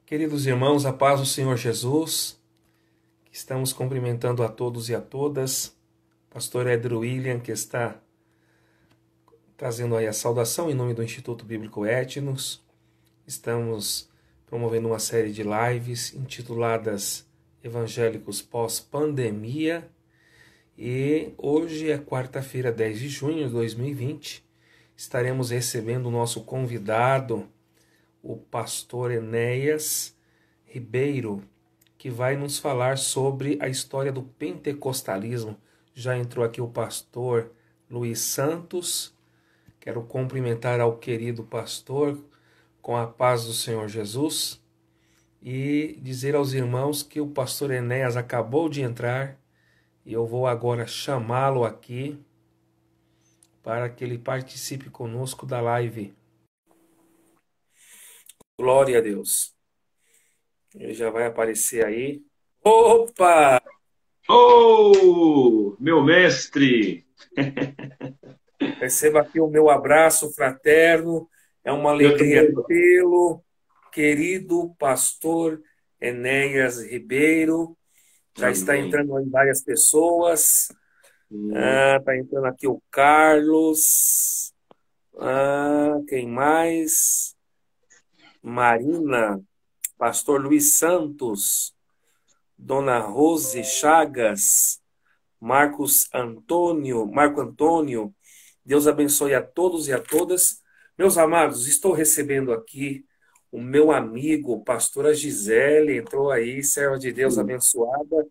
Queridos irmãos, a paz do Senhor Jesus, estamos cumprimentando a todos e a todas. Pastor Éder William, que está trazendo aí a saudação em nome do Instituto Bíblico Etnos. Estamos promovendo uma série de lives intituladas Evangélicos Pós-Pandemia. E hoje é quarta-feira, 10 de junho de 2020. Estaremos recebendo o nosso convidado, o pastor Enéas Ribeiro, que vai nos falar sobre a história do pentecostalismo. Já entrou aqui o pastor Luiz Santos. Quero cumprimentar ao querido pastor com a paz do Senhor Jesus e dizer aos irmãos que o pastor Enéas acabou de entrar e eu vou agora chamá-lo aqui para que ele participe conosco da live. Glória a Deus. Ele já vai aparecer aí. Opa! Oh, meu mestre! Receba aqui o meu abraço fraterno. É uma Eu alegria também. tê-lo, querido pastor Enéas Ribeiro. Já está Amém. entrando em várias pessoas. Hum, Está entrando aqui o Carlos. Quem mais? Marina, pastor Luiz Santos, Dona Rose Chagas, Marco Antônio. Deus abençoe a todos e a todas. Meus amados, estou recebendo aqui o meu amigo, pastora Gisele, entrou aí, serva de Deus hum. abençoada.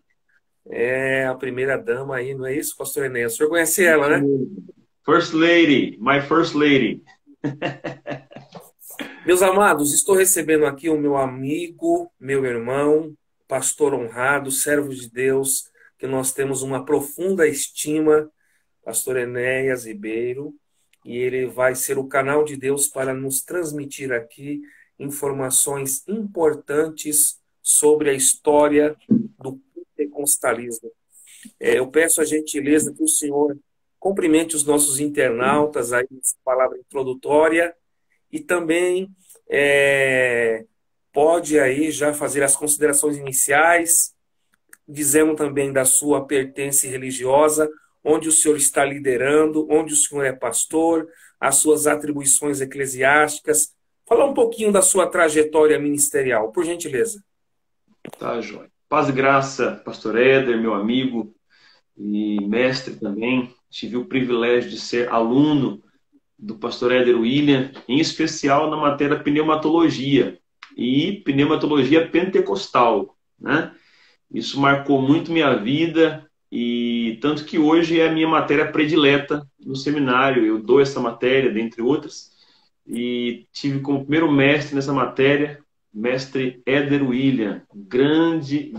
É a primeira dama aí, não é isso, pastor Enéas? O senhor conhece ela, Isso né? mesmo. First Lady, my First Lady. Meus amados, estou recebendo aqui o meu amigo, meu irmão, pastor honrado, servo de Deus, que nós temos uma profunda estima, pastor Enéas Ribeiro, e ele vai ser o canal de Deus para nos transmitir aqui informações importantes sobre a história do pentecostalismo. Eu peço a gentileza que o senhor cumprimente os nossos internautas aí nessa palavra introdutória e também é, pode aí já fazer as considerações iniciais, dizendo também da sua pertença religiosa, onde o senhor está liderando, onde o senhor é pastor, as suas atribuições eclesiásticas. Falar um pouquinho da sua trajetória ministerial, por gentileza. Tá, joia. Paz e graça, pastor Éder, meu amigo e mestre também. Tive o privilégio de ser aluno do pastor Éder William, em especial na matéria pneumatologia e pneumatologia pentecostal, né? Isso marcou muito minha vida e tanto que hoje é a minha matéria predileta no seminário. Eu dou essa matéria, dentre outras, e tive como primeiro mestre nessa matéria, mestre Éder William, grande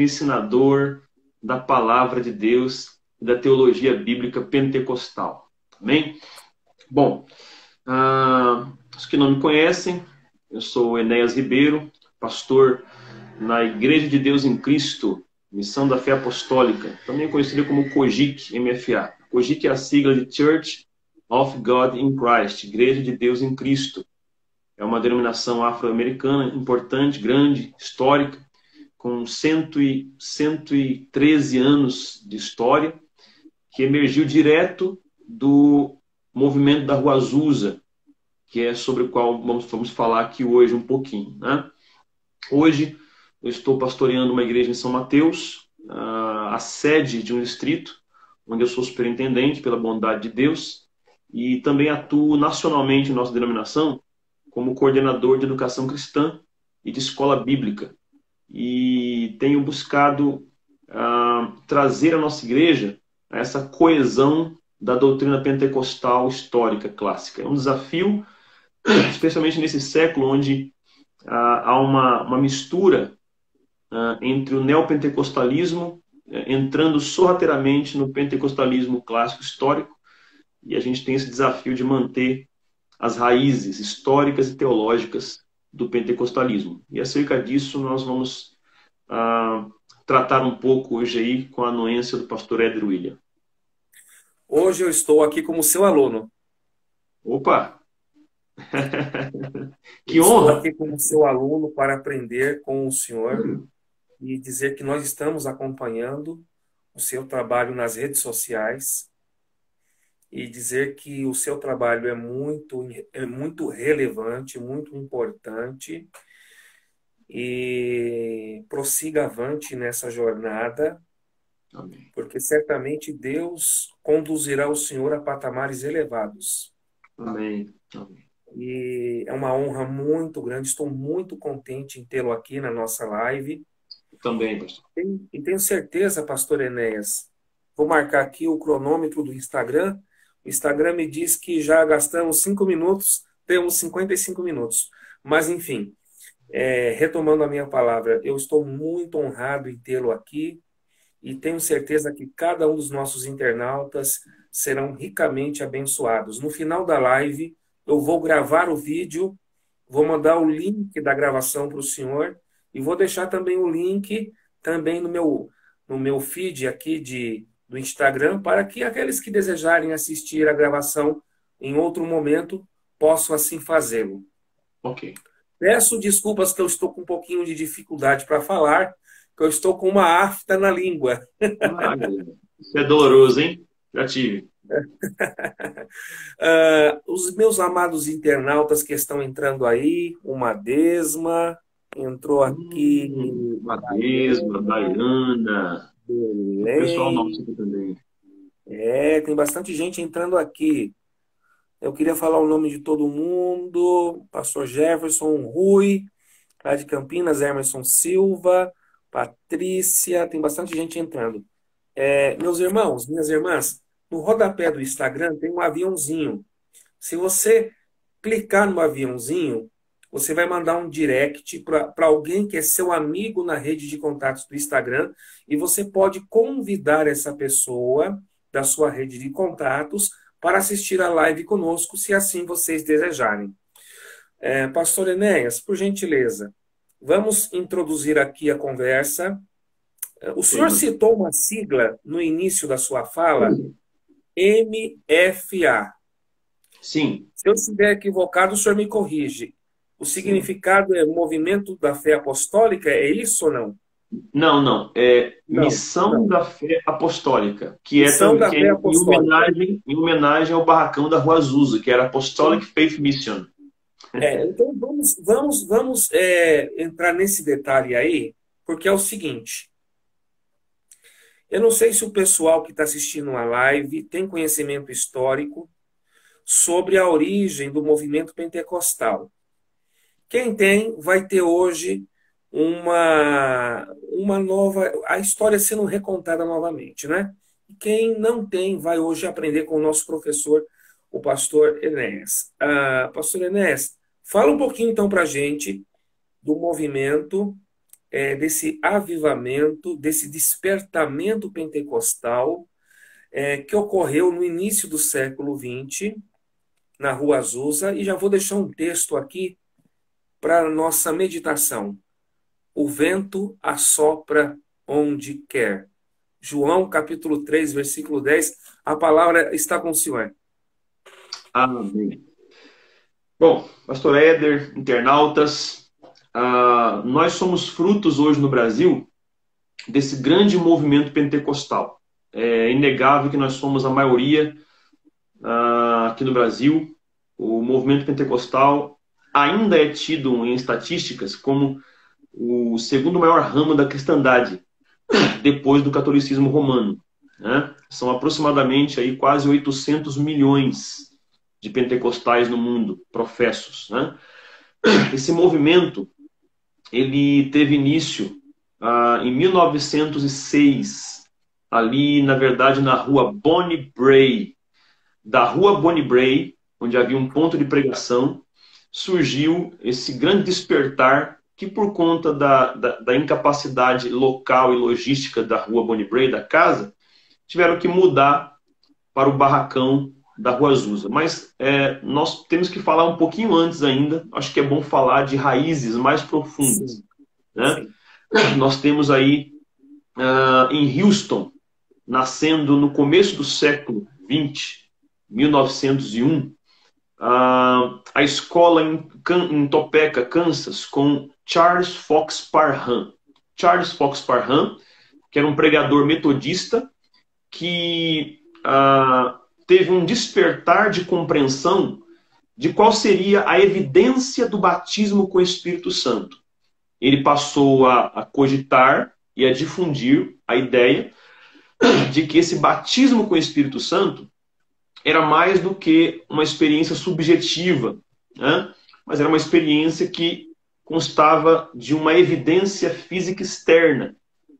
ensinador da palavra de Deus e da teologia bíblica pentecostal. Amém? Bom, os que não me conhecem, eu sou Enéas Ribeiro, pastor na Igreja de Deus em Cristo, Missão da Fé Apostólica, também conhecida como COGIC, MFA. COGIC é a sigla de Church of God in Christ, Igreja de Deus em Cristo. É uma denominação afro-americana importante, grande, histórica, com 113 anos de história, que emergiu direto do movimento da Rua Azusa, que é sobre o qual vamos falar aqui hoje um pouquinho, né? Hoje eu estou pastoreando uma igreja em São Mateus, a sede de um distrito, onde eu sou superintendente pela bondade de Deus, e também atuo nacionalmente em nossa denominação como coordenador de educação cristã e de escola bíblica. E tenho buscado trazer à nossa igreja essa coesão da doutrina pentecostal histórica clássica. É um desafio, especialmente nesse século onde há uma mistura entre o neopentecostalismo, entrando sorrateiramente no pentecostalismo clássico histórico, e a gente tem esse desafio de manter as raízes históricas e teológicas do pentecostalismo. E acerca disso nós vamos tratar um pouco hoje aí com a anuência do pastor Éder William. Hoje eu estou aqui como seu aluno. Opa! Que Estou honra! aqui como seu aluno para aprender com o senhor e dizer que nós estamos acompanhando o seu trabalho nas redes sociais e dizer que o seu trabalho é muito relevante, muito importante e prossiga avante nessa jornada, Amém. porque certamente Deus conduzirá o senhor a patamares elevados. Amém. Amém. E é uma honra muito grande, estou muito contente em tê-lo aqui na nossa live. Também, pastor. E tenho certeza, pastor Enéas, vou marcar aqui o cronômetro do Instagram. O Instagram me diz que já gastamos 5 minutos, temos 55 minutos. Mas, enfim, retomando a minha palavra, eu estou muito honrado em tê-lo aqui e tenho certeza que cada um dos nossos internautas serão ricamente abençoados. No final da live, eu vou gravar o vídeo, vou mandar o link da gravação para o senhor e vou deixar também o link também no meu feed aqui do Instagram para que aqueles que desejarem assistir a gravação em outro momento possam assim fazê-lo. Ok. Peço desculpas que eu estou com um pouquinho de dificuldade para falar, que eu estou com uma afta na língua. Ah, isso é doloroso, hein? Já tive. Os meus amados internautas que estão entrando aí, uma Desma, entrou aqui, Madesma, Baiana. O pessoal nosso Belém. aqui também. Tem bastante gente entrando aqui. Eu queria falar o nome de todo mundo. Pastor Jefferson, Rui, lá de Campinas, Emerson Silva, Patrícia, tem bastante gente entrando. Meus irmãos, minhas irmãs, no rodapé do Instagram tem um aviãozinho. Se você clicar no aviãozinho, você vai mandar um direct para alguém que é seu amigo na rede de contatos do Instagram e você pode convidar essa pessoa da sua rede de contatos para assistir a live conosco, se assim vocês desejarem. Pastor Enéas, por gentileza, vamos introduzir aqui a conversa. O senhor Sim. citou uma sigla no início da sua fala, MFA. Sim. Se eu estiver equivocado, o senhor me corrige. O significado é Movimento da Fé Apostólica, é isso ou não? Não, não. É Não, Missão não. da Fé Apostólica, que é Missão também da que é Fé Apostólica. em homenagem ao barracão da Rua Azusa, que era Apostolic Faith Mission. Então vamos entrar nesse detalhe aí, porque é o seguinte. Eu não sei se o pessoal que está assistindo a live tem conhecimento histórico sobre a origem do movimento pentecostal. Quem tem vai ter hoje uma nova, a história sendo recontada novamente, né? E quem não tem vai hoje aprender com o nosso professor, o pastor Enéas. Pastor Enéas, fala um pouquinho então para a gente do movimento, desse avivamento, desse despertamento pentecostal que ocorreu no início do século XX, na Rua Azusa, e já vou deixar um texto aqui para a nossa meditação. O vento assopra onde quer. João, capítulo 3, versículo 10. A palavra está com o senhor. Amém. Bom, pastor Éder, internautas, nós somos frutos hoje no Brasil desse grande movimento pentecostal. É inegável que nós somos a maioria aqui no Brasil. O movimento pentecostal ainda é tido em estatísticas como o segundo maior ramo da cristandade, depois do catolicismo romano, né? São aproximadamente aí quase 800 milhões de pentecostais no mundo, professos, né? Esse movimento ele teve início em 1906, ali, na verdade, na rua Bonnie Bray. Da rua Bonnie Bray, onde havia um ponto de pregação, surgiu esse grande despertar que, por conta da incapacidade local e logística da rua Bonnie Bray, da casa, tiveram que mudar para o barracão da Rua Azusa. Mas nós temos que falar um pouquinho antes ainda, acho que é bom falar de raízes mais profundas. Sim, Né? sim. Nós temos aí, em Houston, nascendo no começo do século XX, 1901, a escola em Topeka, Kansas, com Charles Fox Parham. Charles Fox Parham, que era um pregador metodista, que teve um despertar de compreensão de qual seria a evidência do batismo com o Espírito Santo. Ele passou a cogitar e a difundir a ideia de que esse batismo com o Espírito Santo era mais do que uma experiência subjetiva, né? Mas era uma experiência que constava de uma evidência física externa,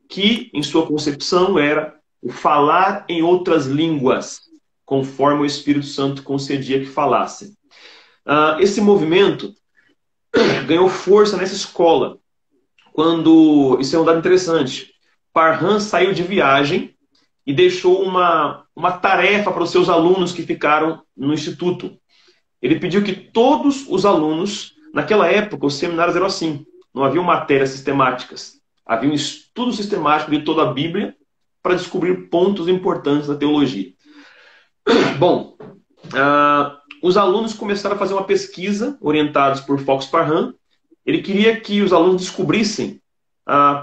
que, em sua concepção, era o falar em outras línguas, conforme o Espírito Santo concedia que falassem. Esse movimento ganhou força nessa escola, quando, isso é um dado interessante, Parham saiu de viagem e deixou uma tarefa para os seus alunos que ficaram no instituto. Ele pediu que todos os alunos, naquela época os seminários eram assim, não haviam matérias sistemáticas, havia um estudo sistemático de toda a Bíblia para descobrir pontos importantes da teologia. Bom, os alunos começaram a fazer uma pesquisa, orientados por Fox Parham. Ele queria que os alunos descobrissem,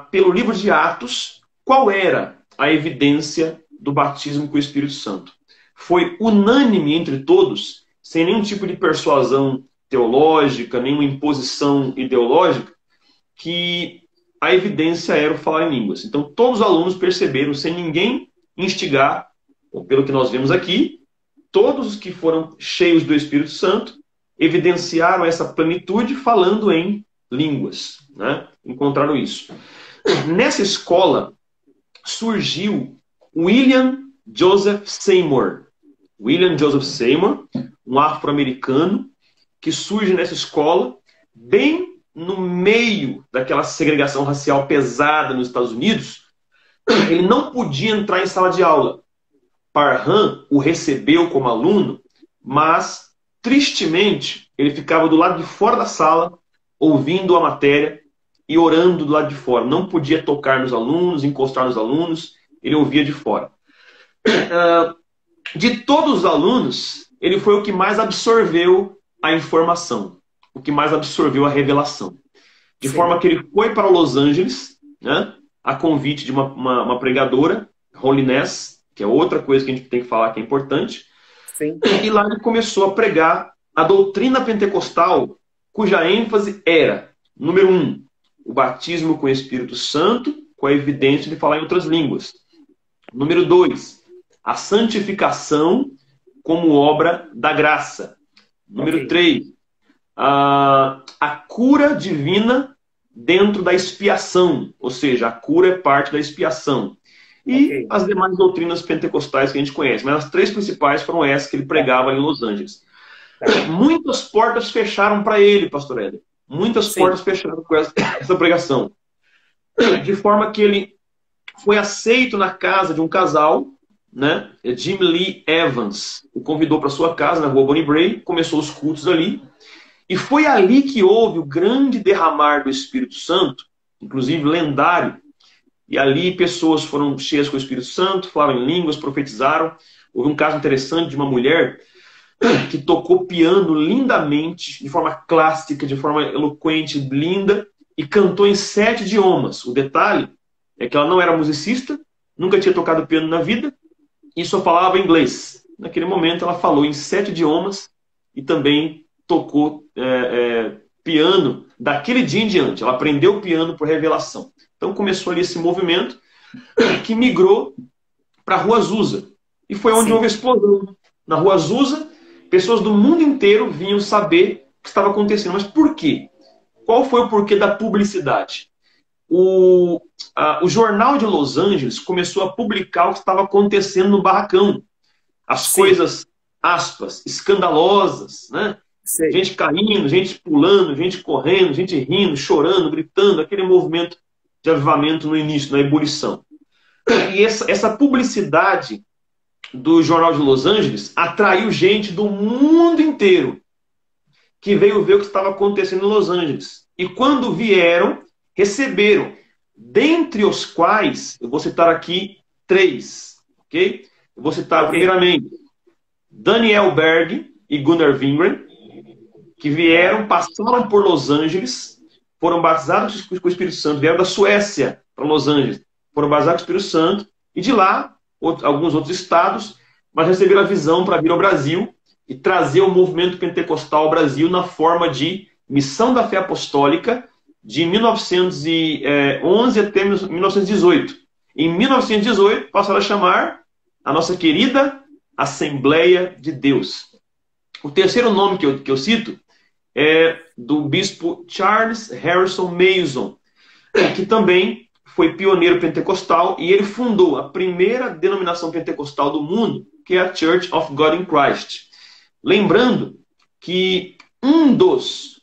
pelo livro de Atos, qual era a evidência do batismo com o Espírito Santo. Foi unânime entre todos, sem nenhum tipo de persuasão teológica, nenhuma imposição ideológica, que a evidência era o falar em línguas. Então, todos os alunos perceberam, sem ninguém instigar, ou pelo que nós vemos aqui, todos os que foram cheios do Espírito Santo evidenciaram essa plenitude falando em línguas, né? Encontraram isso. Nessa escola surgiu William Joseph Seymour. William Joseph Seymour, um afro-americano que surge nessa escola bem no meio daquela segregação racial pesada nos Estados Unidos. Ele não podia entrar em sala de aula. Parham o recebeu como aluno, mas, tristemente, ele ficava do lado de fora da sala, ouvindo a matéria e orando do lado de fora. Não podia tocar nos alunos, encostar nos alunos, ele ouvia de fora. De todos os alunos, ele foi o que mais absorveu a informação, o que mais absorveu a revelação. De forma que ele foi para Los Angeles, né, a convite de uma pregadora, Holly Ness, que é outra coisa que a gente tem que falar que é importante. Sim. E lá ele começou a pregar a doutrina pentecostal, cuja ênfase era, número 1, o batismo com o Espírito Santo, com a evidência de falar em outras línguas. Número 2, a santificação como obra da graça. Número 3, a cura divina dentro da expiação, ou seja, a cura é parte da expiação. E as demais doutrinas pentecostais que a gente conhece. Mas as 3 principais foram essas que ele pregava em Los Angeles. Muitas portas fecharam para ele, pastor Éder. Muitas portas fecharam com essa pregação. De forma que ele foi aceito na casa de um casal, né? Jim Lee Evans o convidou para sua casa, na rua Bonnie Bray, começou os cultos ali. E foi ali que houve o grande derramar do Espírito Santo, inclusive lendário. E ali pessoas foram cheias com o Espírito Santo, falaram em línguas, profetizaram. Houve um caso interessante de uma mulher que tocou piano lindamente, de forma clássica, de forma eloquente, linda, e cantou em 7 idiomas. O detalhe é que ela não era musicista, nunca tinha tocado piano na vida, e só falava inglês. Naquele momento ela falou em 7 idiomas e também tocou piano daquele dia em diante. Ela aprendeu o piano por revelação. Então começou ali esse movimento que migrou para a Rua Azusa. E foi onde houve a explosão. Na Rua Azusa, pessoas do mundo inteiro vinham saber o que estava acontecendo. Mas por quê? Qual foi o porquê da publicidade? O jornal de Los Angeles começou a publicar o que estava acontecendo no barracão. As coisas, aspas, escandalosas, né? Gente caindo, gente pulando, gente correndo, gente rindo, chorando, gritando, aquele movimento de avivamento no início, na ebulição. E essa publicidade do jornal de Los Angeles atraiu gente do mundo inteiro que veio ver o que estava acontecendo em Los Angeles. E quando vieram, receberam, dentre os quais, eu vou citar aqui 3, ok? Eu vou citar primeiramente Daniel Berg e Gunnar Wingren, que vieram, passaram por Los Angeles, foram batizados com o Espírito Santo, vieram da Suécia para Los Angeles, foram batizados com o Espírito Santo, e de lá, alguns outros estados, mas receberam a visão para vir ao Brasil e trazer o movimento pentecostal ao Brasil na forma de Missão da Fé Apostólica, de 1911 até 1918. Em 1918, passaram a chamar a nossa querida Assembleia de Deus. O terceiro nome que eu cito é do bispo Charles Harrison Mason, que também foi pioneiro pentecostal, e ele fundou a primeira denominação pentecostal do mundo, que é a Church of God in Christ. Lembrando que um dos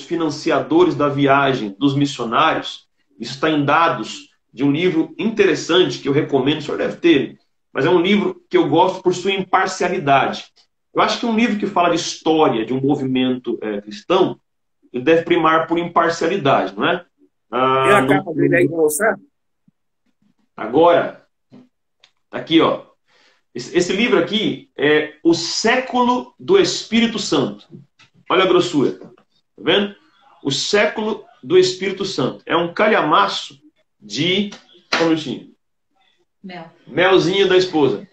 financiadores da viagem dos missionários, isso está em dados de um livro interessante que eu recomendo, o senhor deve ter, mas é um livro que eu gosto por sua imparcialidade. Eu acho que um livro que fala de história de um movimento cristão, ele deve primar por imparcialididade, não é? Tem a capa dele aí para mostrar? Agora, aqui, ó. Esse livro aqui é O Século do Espírito Santo. Olha a grossura. Tá vendo? O Século do Espírito Santo. É um calhamaço de... Só um minutinho. Melzinho da esposa.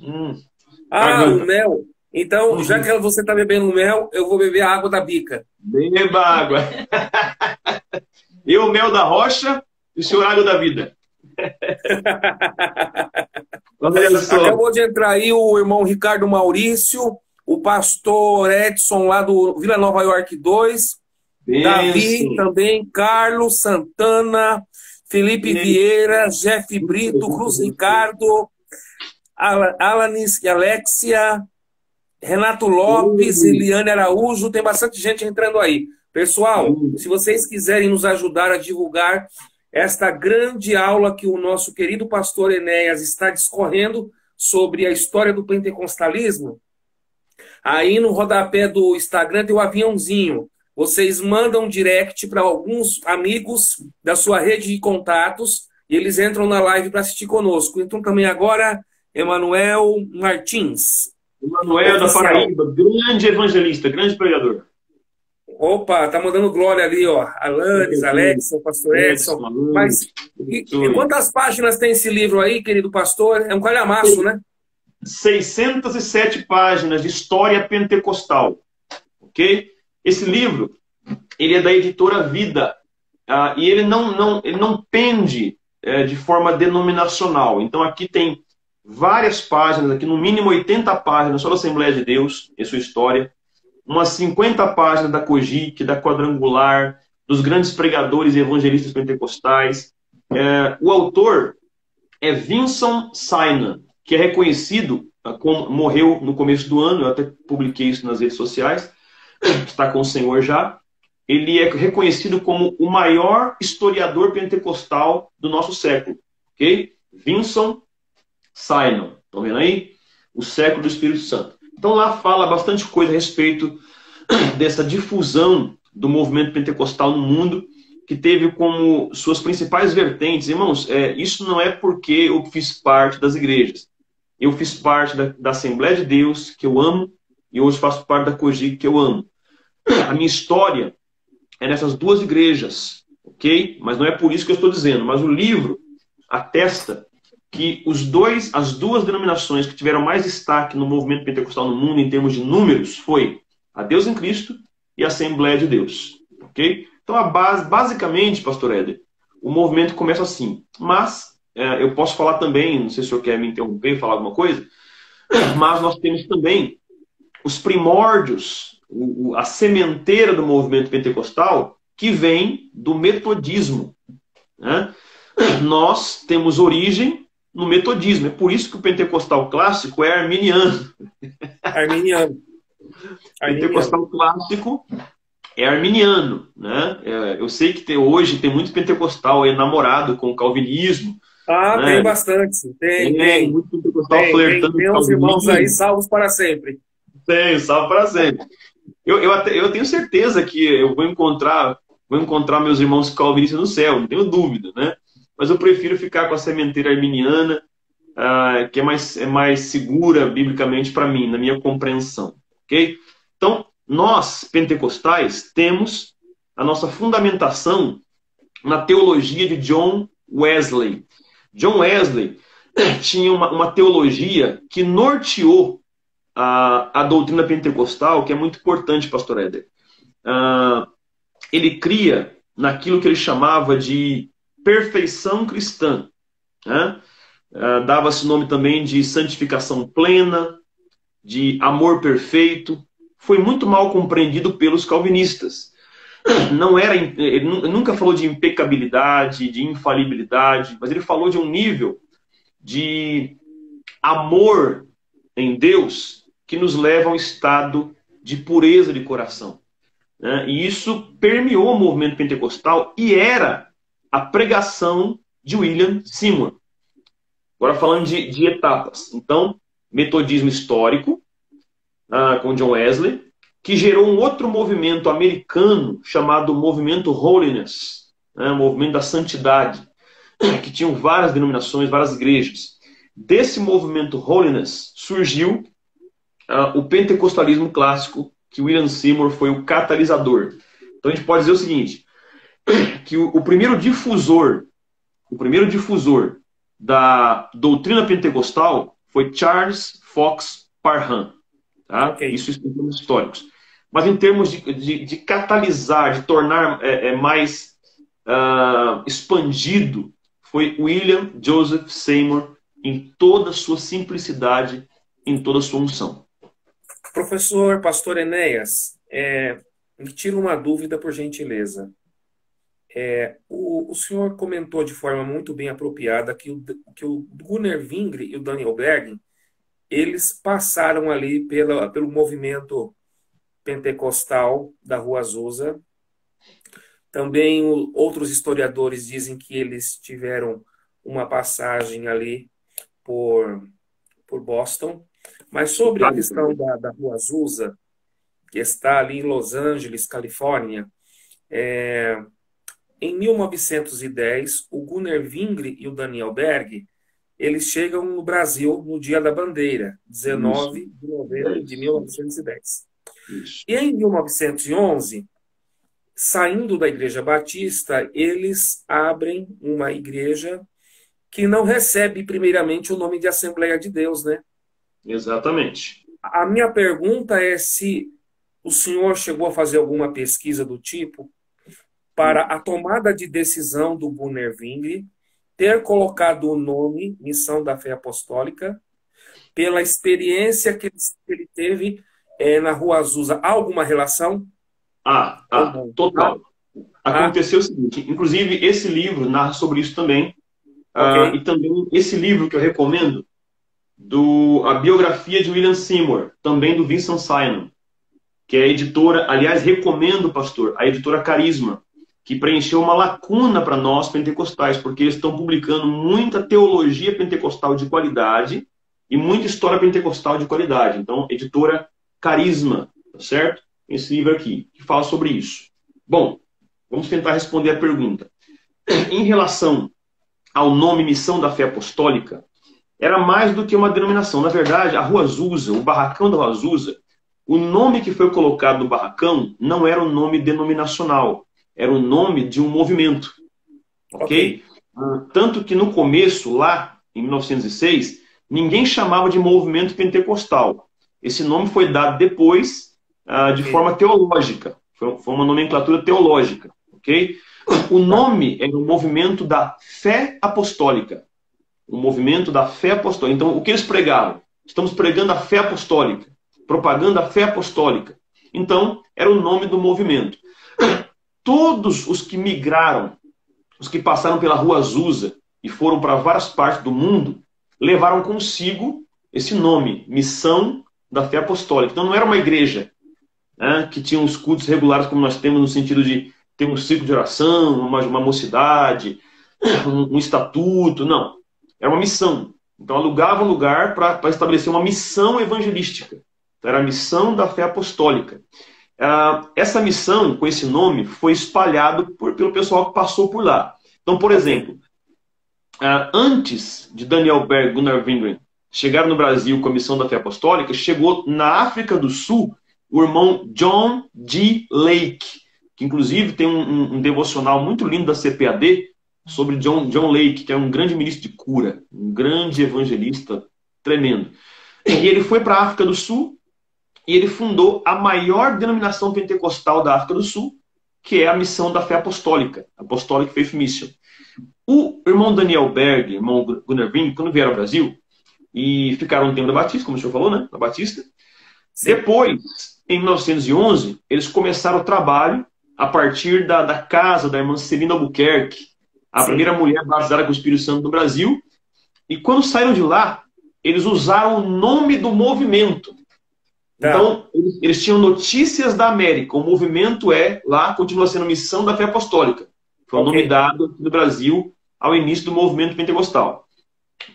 O mel. Então, já que você está bebendo mel, eu vou beber a água da bica. Beba água. Eu, o mel da rocha, e o senhor água da vida. Acabou de entrar aí o irmão Ricardo Maurício, o pastor Edson lá do Vila Nova York 2, Davi também, Carlos Santana, Felipe Vieira, Jeff Brito, Cruz Ricardo, Alanis e Alexia, Renato Lopes, Eliane Araújo, tem bastante gente entrando aí. Pessoal, se vocês quiserem nos ajudar a divulgar esta grande aula que o nosso querido pastor Enéas está discorrendo sobre a história do pentecostalismo, aí no rodapé do Instagram tem o aviãozinho. Vocês mandam direct para alguns amigos da sua rede de contatos e eles entram na live para assistir conosco. Então também agora, Emanuel Martins. Emanuel da Paraíba, grande evangelista, grande pregador. Opa, tá mandando glória ali, ó. Alanis, Alexa, o pastor Edson. Mas e quantas páginas tem esse livro aí, querido pastor? É um calhamaço, né? 607 páginas de história pentecostal. Ok? Esse livro, ele é da editora Vida. E ele não pende de forma denominacional. Então aqui tem várias páginas, aqui no mínimo 80 páginas só da Assembleia de Deus e sua história. Umas 50 páginas da COGIC, da Quadrangular, dos grandes pregadores e evangelistas pentecostais. O autor é Vinson Synan, que é reconhecido, como morreu no começo do ano, eu até publiquei isso nas redes sociais, está com o Senhor já. Ele é reconhecido como o maior historiador pentecostal do nosso século. Ok? Vinson Synan. Estão vendo aí? O século do Espírito Santo. Então lá fala bastante coisa a respeito dessa difusão do movimento pentecostal no mundo, que teve como suas principais vertentes. Irmãos, isso não é porque eu fiz parte das igrejas. Eu fiz parte da Assembleia de Deus, que eu amo, e hoje faço parte da COGIC, que eu amo. A minha história é nessas duas igrejas, ok? Mas não é por isso que eu estou dizendo. Mas o livro atesta que as duas denominações que tiveram mais destaque no movimento pentecostal no mundo, em termos de números, foi a Deus em Cristo e a Assembleia de Deus. Ok? Então, basicamente, pastor Éder, o movimento começa assim. Mas, eu posso falar também, não sei se o senhor quer me interromper, falar alguma coisa, mas nós temos também os primórdios, a sementeira do movimento pentecostal, que vem do metodismo. Né? Nós temos origem no metodismo. É por isso que o pentecostal clássico é arminiano. Arminiano. O pentecostal clássico é arminiano. Né? Eu sei que hoje tem muito pentecostal enamorado com o calvinismo. Né? Tem bastante. Tem muito pentecostal flertando tem uns irmãos aí salvos para sempre. Tem, salvo para sempre. Eu tenho certeza que eu vou encontrar meus irmãos calvinistas no céu, não tenho dúvida, né? Mas eu prefiro ficar com a sementeira arminiana, que é mais segura biblicamente para mim, na minha compreensão. Ok? Então, nós, pentecostais, temos a nossa fundamentação na teologia de John Wesley. John Wesley tinha uma teologia que norteou a doutrina pentecostal, que é muito importante, pastor Éder. Ele cria naquilo que ele chamava de perfeição cristã, né? Dava-se o nome também de santificação plena, de amor perfeito. Foi muito mal compreendido pelos calvinistas. Ele nunca falou de impecabilidade, de infalibilidade, mas ele falou de um nível de amor em Deus que nos leva a um estado de pureza de coração, né? E isso permeou o movimento pentecostal e era a pregação de William Seymour. Agora falando de etapas. Então, metodismo histórico, com John Wesley, que gerou um outro movimento americano chamado Movimento Holiness, né? Movimento da Santidade, que tinham várias denominações, várias igrejas. Desse movimento Holiness surgiu o pentecostalismo clássico, que William Seymour foi o catalisador. Então a gente pode dizer o seguinte, que o primeiro difusor da doutrina pentecostal foi Charles Fox Parham. Tá? Ok. Isso em termos históricos. Mas em termos de catalisar, de tornar mais expandido, foi William Joseph Seymour em toda a sua simplicidade, em toda a sua unção. Professor, pastor Enéas, me tira uma dúvida, por gentileza. O senhor comentou de forma muito bem apropriada que o Gunnar Wingre e o Daniel Berg, eles passaram ali pelo movimento pentecostal da Rua Azusa. Também outros historiadores dizem que eles tiveram uma passagem ali por Boston. Mas sobre a questão da Rua Azusa, que está ali em Los Angeles, Califórnia, em 1910, o Gunnar Wingre e o Daniel Berg, eles chegam no Brasil no Dia da Bandeira, 19 de novembro de 1910. Isso. E em 1911, saindo da Igreja Batista, eles abrem uma igreja que não recebe primeiramente o nome de Assembleia de Deus, né? Exatamente. A minha pergunta é se o senhor chegou a fazer alguma pesquisa do tipo para a tomada de decisão do Gunnar Wingre ter colocado o nome Missão da Fé Apostólica pela experiência que ele teve na Rua Azusa. Há alguma relação? Total. Aconteceu o seguinte, inclusive esse livro narra sobre isso também. Okay. E também esse livro que eu recomendo, a biografia de William Seymour, também do Vincent Simon, que é a editora, aliás, recomendo, pastor, a editora Carisma, que preencheu uma lacuna para nós pentecostais, porque eles estão publicando muita teologia pentecostal de qualidade e muita história pentecostal de qualidade. Então, editora Carisma, tá certo? Esse livro aqui, que fala sobre isso. Bom, vamos tentar responder a pergunta. Em relação ao nome Missão da Fé Apostólica, era mais do que uma denominação. Na verdade, a Rua Azusa, o barracão da Rua Azusa, o nome que foi colocado no barracão não era um nome denominacional, era o nome de um movimento. Ok? Tanto que no começo, lá em 1906, ninguém chamava de movimento pentecostal. Esse nome foi dado depois de forma teológica. Foi uma nomenclatura teológica. Ok? O nome era o movimento da fé apostólica. O movimento da fé apostólica. Então, o que eles pregavam? Estamos pregando a fé apostólica. Propagando a fé apostólica. Então, era o nome do movimento. Todos os que migraram, os que passaram pela Rua Azusa e foram para várias partes do mundo, levaram consigo esse nome, Missão da Fé Apostólica. Então, não era uma igreja, né, que tinha os cultos regulares como nós temos, no sentido de ter um ciclo de oração, uma mocidade, um estatuto, não. Era uma missão. Então, alugava um lugar para estabelecer uma missão evangelística. Então, era a Missão da Fé Apostólica. Essa missão, com esse nome, foi espalhado pelo pessoal que passou por lá. Então, por exemplo, antes de Daniel Berg e Gunnar Wingren chegar no Brasil com a Missão da Fé Apostólica, chegou na África do Sul o irmão John G. Lake, que inclusive tem um devocional muito lindo da CPAD sobre John Lake, que é um grande ministro de cura, um grande evangelista tremendo. E ele foi para a África do Sul e ele fundou a maior denominação pentecostal da África do Sul, que é a Missão da Fé Apostólica, Apostolic Faith Mission. O irmão Daniel Berg, irmão Gunnar Ving, quando vieram ao Brasil, e ficaram no tempo da Batista, como o senhor falou, né? Da Batista. Sim. Depois, em 1911, eles começaram o trabalho a partir da casa da irmã Celina Albuquerque, a primeira mulher batizada com o Espírito Santo no Brasil. E quando saíram de lá, eles usaram o nome do movimento. Então, eles tinham Notícias da América. O movimento lá continua sendo Missão da Fé Apostólica. Foi o nome dado no Brasil ao início do movimento pentecostal.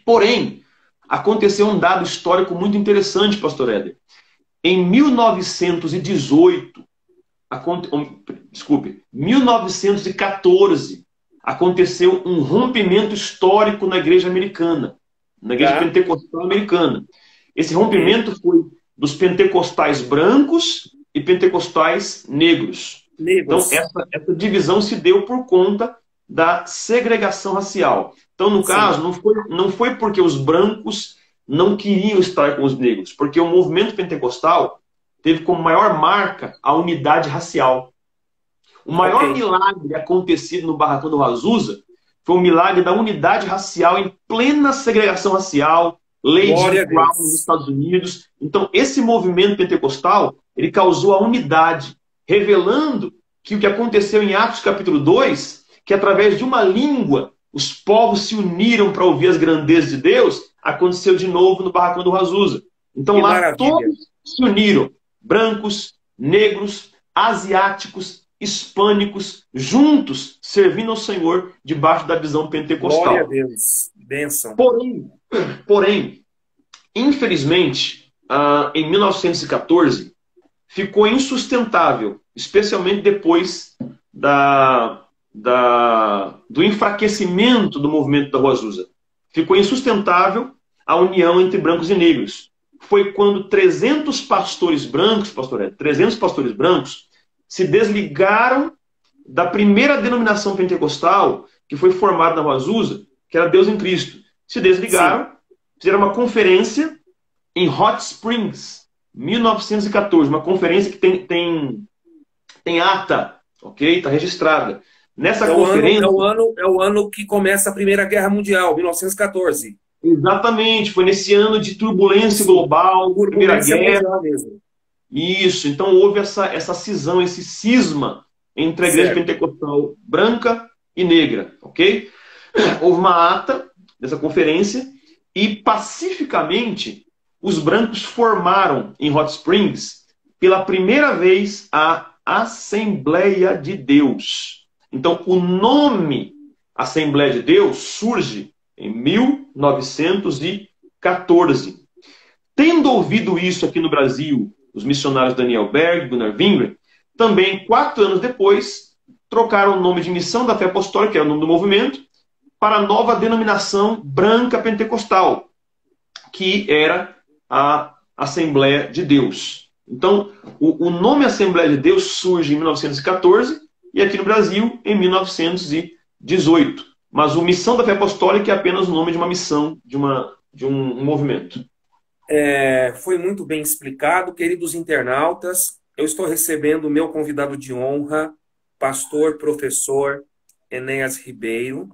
Porém, aconteceu um dado histórico muito interessante, pastor Éder. Em 1918, 1914, aconteceu um rompimento histórico na igreja americana, na igreja pentecostal americana. Esse rompimento foi dos pentecostais brancos e pentecostais negros. Então, essa divisão se deu por conta da segregação racial. Então, no caso, não foi porque os brancos não queriam estar com os negros, porque o movimento pentecostal teve como maior marca a unidade racial. O maior milagre acontecido no Barracão do Azusa foi o milagre da unidade racial em plena segregação racial, lei de Brown nos Estados Unidos. Então, esse movimento pentecostal, ele causou a unidade, revelando que o que aconteceu em Atos capítulo 2, que através de uma língua os povos se uniram para ouvir as grandezas de Deus, aconteceu de novo no Barracão do Azusa. Então que lá maravilha. Todos se uniram, brancos, negros, asiáticos, hispânicos, juntos, servindo ao Senhor debaixo da visão pentecostal. Glória a Deus. Bênção. Porém, infelizmente, em 1914, ficou insustentável, especialmente depois do enfraquecimento do movimento da Rua Azusa. Ficou insustentável a união entre brancos e negros. Foi quando 300 pastores brancos, pastor Ed, 300 pastores brancos, se desligaram da primeira denominação pentecostal que foi formada na Rua Azusa, que era Deus em Cristo. Se desligaram, fizeram uma conferência em Hot Springs, 1914, uma conferência que tem ata, ok? Está registrada. Nessa conferência... É o ano que começa a Primeira Guerra Mundial, 1914. Exatamente, foi nesse ano de turbulência global, Primeira Guerra. Mesmo. Isso, então houve essa cisão, esse cisma entre a igreja pentecostal branca e negra, ok? Houve uma ata dessa conferência e pacificamente os brancos formaram em Hot Springs pela primeira vez a Assembleia de Deus. Então o nome Assembleia de Deus surge em 1914. Tendo ouvido isso aqui no Brasil, os missionários Daniel Berg, Gunnar Vingren, também 4 anos depois, trocaram o nome de Missão da Fé Apostólica, que era o nome do movimento, para a nova denominação branca pentecostal, que era a Assembleia de Deus. Então, o nome Assembleia de Deus surge em 1914 e aqui no Brasil em 1918. Mas o Missão da Fé Apostólica é apenas o nome de uma missão, de um movimento. Foi muito bem explicado, queridos internautas. Eu estou recebendo o meu convidado de honra, pastor, professor Enéas Ribeiro,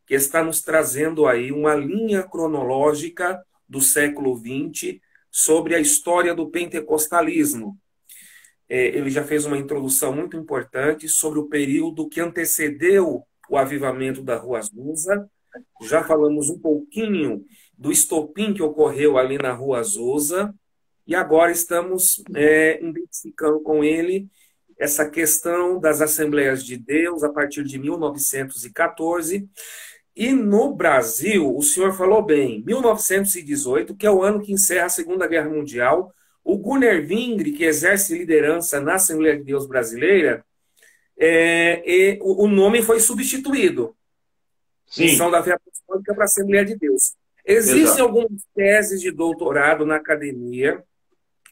que está nos trazendo aí uma linha cronológica do século XX sobre a história do pentecostalismo. Ele já fez uma introdução muito importante sobre o período que antecedeu o avivamento da Rua Azusa. Já falamos um pouquinho do estopim que ocorreu ali na Rua Azusa, e agora estamos identificando com ele essa questão das Assembleias de Deus a partir de 1914. E no Brasil, o senhor falou bem, 1918, que é o ano que encerra a Segunda Guerra Mundial, o Gunnar Vingre, que exerce liderança na Assembleia de Deus Brasileira, o nome foi substituído. Missão da Fé Apostólica para a Assembleia de Deus. Existem algumas teses de doutorado na academia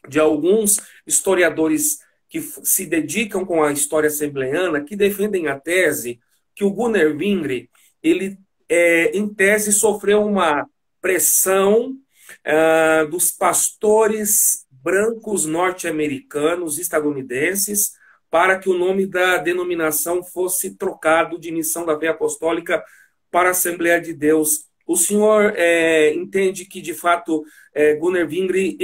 de alguns historiadores que se dedicam com a história assembleiana, que defendem a tese que o Gunnar Wingre, ele, em tese, sofreu uma pressão dos pastores brancos norte-americanos, estadunidenses, para que o nome da denominação fosse trocado de Missão da Fé Apostólica para a Assembleia de Deus. O senhor entende que, de fato, Gunnar Wingre,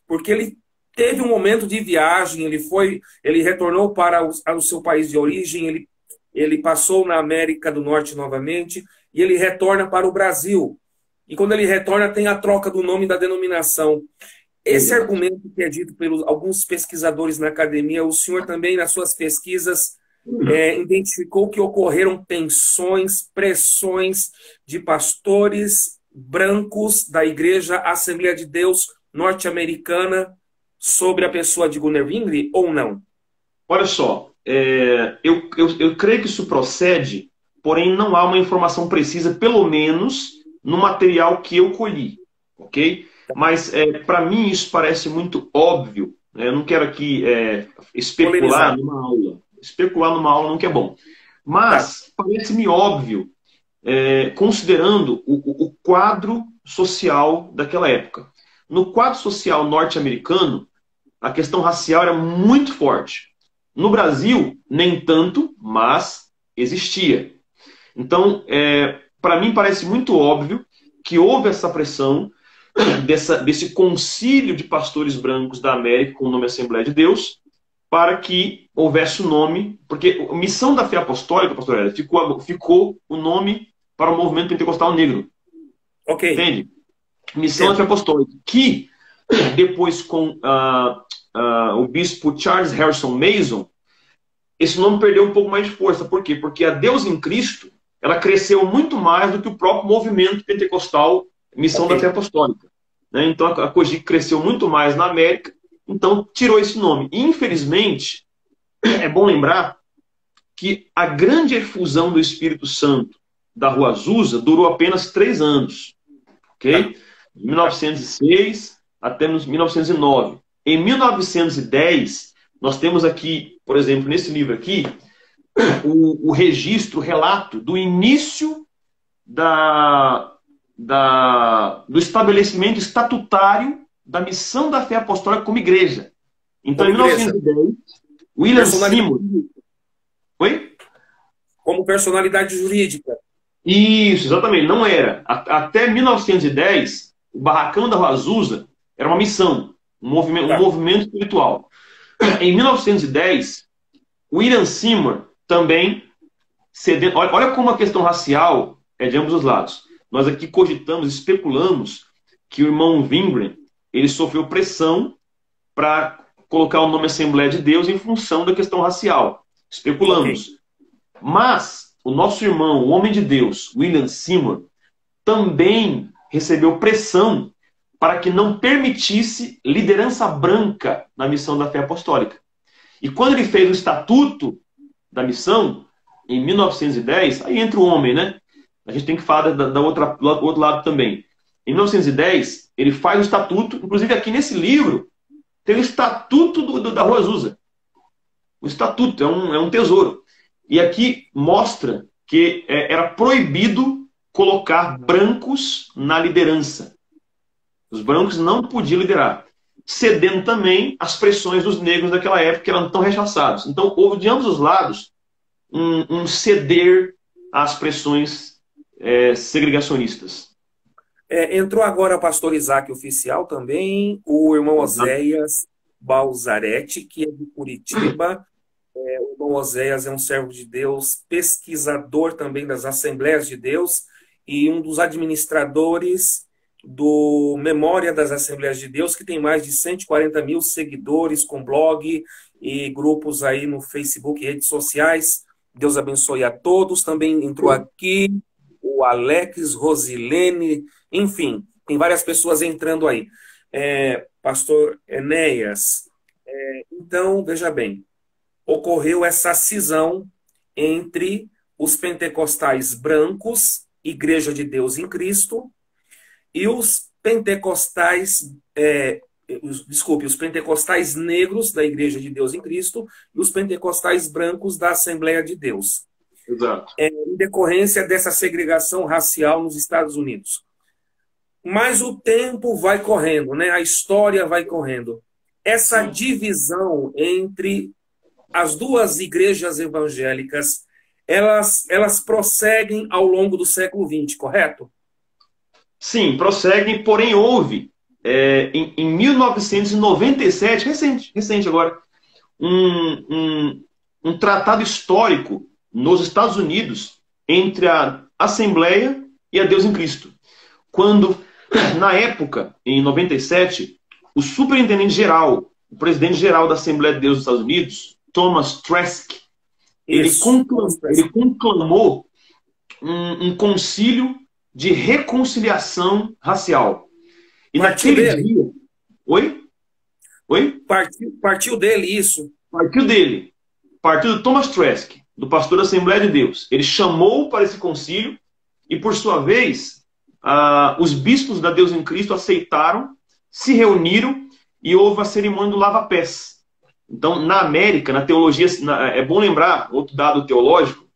porque ele teve um momento de viagem, ele retornou para o seu país de origem, ele passou na América do Norte novamente, e ele retorna para o Brasil. E quando ele retorna, tem a troca do nome da denominação. Esse argumento que é dito pelos alguns pesquisadores na academia, o senhor também, nas suas pesquisas, identificou que ocorreram tensões, pressões de pastores brancos da Igreja Assembleia de Deus norte-americana sobre a pessoa de Gunnar Wingre, ou não? Olha só, eu creio que isso procede, porém não há uma informação precisa, pelo menos no material que eu colhi, ok? Mas para mim isso parece muito óbvio, né? Eu não quero aqui especular numa aula. Especular numa aula nunca é bom. Mas parece-me óbvio, considerando o quadro social daquela época. No quadro social norte-americano, a questão racial era muito forte. No Brasil, nem tanto, mas existia. Então, para mim parece muito óbvio que houve essa pressão desse concílio de pastores brancos da América com o nome Assembleia de Deus, para que houvesse o nome, porque a Missão da Fé Apostólica, pastor Hélio, ficou o nome para o movimento pentecostal negro. Ok. Entende? Missão da Fé Apostólica, que depois com o bispo Charles Harrison Mason, esse nome perdeu um pouco mais de força. Por quê? Porque a Deus em Cristo, ela cresceu muito mais do que o próprio movimento pentecostal Missão da Fé Apostólica. Né? Então a COGIC cresceu muito mais na América, então tirou esse nome. E, infelizmente, é bom lembrar que a grande efusão do Espírito Santo da Rua Azusa durou apenas 3 anos. Ok? De 1906 até 1909. Em 1910, nós temos aqui, por exemplo, nesse livro aqui, o registro, o relato do início do estabelecimento estatutário da Missão da Fé Apostólica como igreja. Então, em 1910, William Seymour... Oi? Como personalidade jurídica. Isso, exatamente. Não era. Até 1910, o Barracão da Rua Azusa era uma missão, um movimento espiritual. Em 1910, William Seymour também cedendo... Olha como a questão racial é de ambos os lados. Nós aqui cogitamos, especulamos que o irmão Wingren, ele sofreu pressão para colocar o nome Assembleia de Deus em função da questão racial. Especulamos. Okay. Mas o nosso irmão, o homem de Deus, William Seymour, também recebeu pressão para que não permitisse liderança branca na Missão da Fé Apostólica. E quando ele fez o estatuto da missão, em 1910, aí entra o homem, né? A gente tem que falar do outro lado também. Em 1910, ele faz o estatuto, inclusive aqui nesse livro, tem o estatuto da Rua Azusa. O estatuto é um tesouro. E aqui mostra que era proibido colocar brancos na liderança. Os brancos não podiam liderar. Cedendo também às pressões dos negros daquela época, que eram tão rechaçados. Então, houve de ambos os lados um ceder às pressões segregacionistas. Entrou agora o pastor Isaac Oficial também, o irmão Oséias Balzaretti, que é de Curitiba. O irmão Oséias é um servo de Deus, pesquisador também das Assembleias de Deus e um dos administradores do Memória das Assembleias de Deus, que tem mais de 140 mil seguidores com blog e grupos aí no Facebook e redes sociais. Deus abençoe a todos. Também entrou aqui o Alex, Rosilene, enfim, tem várias pessoas entrando aí. Pastor Enéas, então, veja bem, ocorreu essa cisão entre os pentecostais brancos, Igreja de Deus em Cristo, e os pentecostais desculpe, os pentecostais negros da Igreja de Deus em Cristo e os pentecostais brancos da Assembleia de Deus, Exato. em decorrência dessa segregação racial nos Estados Unidos. Mas o tempo vai correndo, né? A história vai correndo. Essa divisão entre as duas igrejas evangélicas, elas prosseguem ao longo do século XX, correto? Sim, prosseguem, porém houve, em 1997, recente agora, um tratado histórico nos Estados Unidos entre a Assembleia e a Deus em Cristo. Quando, na época, em 97, o superintendente-geral, o presidente-geral da Assembleia de Deus dos Estados Unidos, Thomas Trask, ele conclamou um concílio de reconciliação racial. E naquele dia... Oi? Partiu dele isso. Partiu dele. Partiu do Thomas Trask, do pastor da Assembleia de Deus. Ele chamou para esse concílio e, por sua vez, os bispos da Deus em Cristo aceitaram, se reuniram e houve a cerimônia do lava-pés. Então, na América, na teologia... é bom lembrar, outro dado teológico,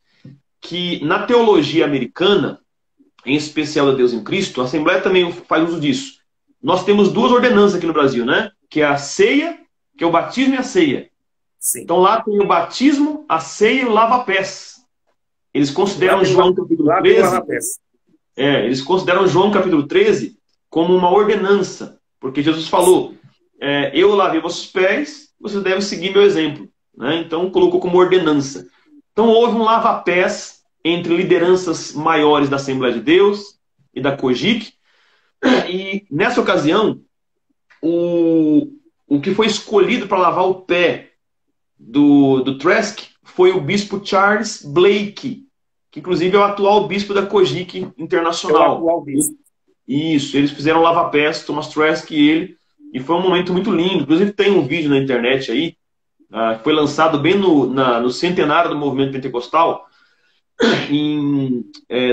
que na teologia americana, em especial da Deus em Cristo, a Assembleia também faz uso disso. Nós temos duas ordenanças aqui no Brasil, né? Que é a ceia, que é o batismo e a ceia. Sim. Então lá tem o batismo, a ceia e o lava-pés. Eles consideram João capítulo 13. Eles consideram João capítulo 13 como uma ordenança. Porque Jesus falou: eu lavei vossos pés, vocês devem seguir meu exemplo. Né? Então colocou como ordenança. Então houve um lava-pés entre lideranças maiores da Assembleia de Deus e da COGIC. E nessa ocasião, o que foi escolhido para lavar o pé do Trask foi o bispo Charles Blake, que inclusive é o atual bispo da COGIC Internacional. É o atual bispo. Isso, eles fizeram lava-pés, Thomas Trask e ele, e foi um momento muito lindo. Inclusive tem um vídeo na internet aí, que foi lançado bem no centenário do movimento pentecostal, em